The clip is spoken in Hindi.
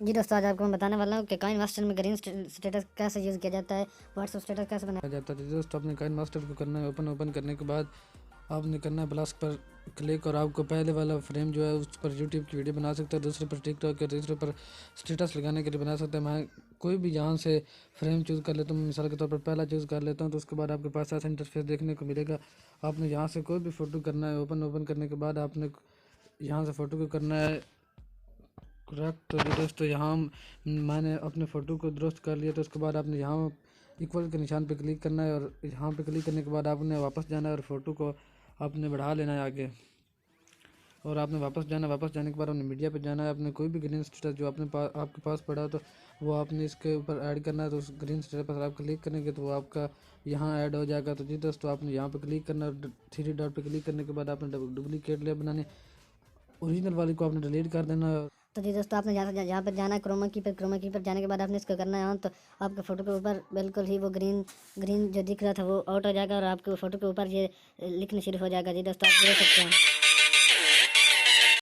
जी दोस्तों, आज आपको मैं बताने वाला हूँ कि काइनमास्टर में ग्रीन स्टेटस कैसे यूज़ किया जाता है, व्हाट्सएप स्टेटस कैसे बनाया जाता है। दोस्तों अपने काइनमास्टर को करना है ओपन करने के बाद आपने करना है प्लस पर क्लिक और आपको पहले वाला फ्रेम जो है उस पर यूट्यूब की वीडियो बना सकते हैं, दूसरे पर टिकटॉक और तीसरे पर स्टेटस लगाने के लिए बना सकते हैं। मैं कोई भी यहाँ से फ्रेम चूज़ कर लेता हूँ, मिसाल के तौर पर पहला चूज़ कर लेता हूँ। तो उसके बाद आपके पास ऐसा इंटरफेस देखने को मिलेगा। आपने यहाँ से कोई भी फ़ोटो करना है, ओपन करने के बाद आपने यहाँ से फ़ोटो को करना है करेक्ट। तो जी दोस्तों यहाँ मैंने अपने फ़ोटो को दुरुस्त कर लिया। तो उसके बाद आपने यहाँ इक्वल के निशान पे क्लिक करना है और यहाँ पे क्लिक करने के बाद आपने वापस जाना है और फ़ोटो को आपने बढ़ा लेना है आगे और आपने वापस जाने के बाद आपने मीडिया पे जाना है। आपने कोई भी ग्रीन स्टेटस जो आपके पास पड़ा तो वो आपने इसके ऊपर ऐड करना है। तो उस ग्रीन स्टेटस पर आप क्लिक करेंगे तो वो आपका यहाँ ऐड हो जाएगा। तो जी दोस्तों आपने यहाँ पे क्लिक करना है, 3 डॉट पे क्लिक करने के बाद आपने डुप्लीकेट लेयर बनाने, ओरिजिनल वाली को आपने डिलीट कर देना है। तो जी दोस्तों, आपने यहाँ पर जाना है क्रोमा की पर जाने के बाद आपने इसको करना है ऑन। तो आपके फ़ोटो के ऊपर बिल्कुल ही वो ग्रीन जो दिख रहा था वो आउट हो जाएगा और आपके फ़ोटो के ऊपर ये लिखने शुरू हो जाएगा। जी दोस्तों, आप देख सकते हैं।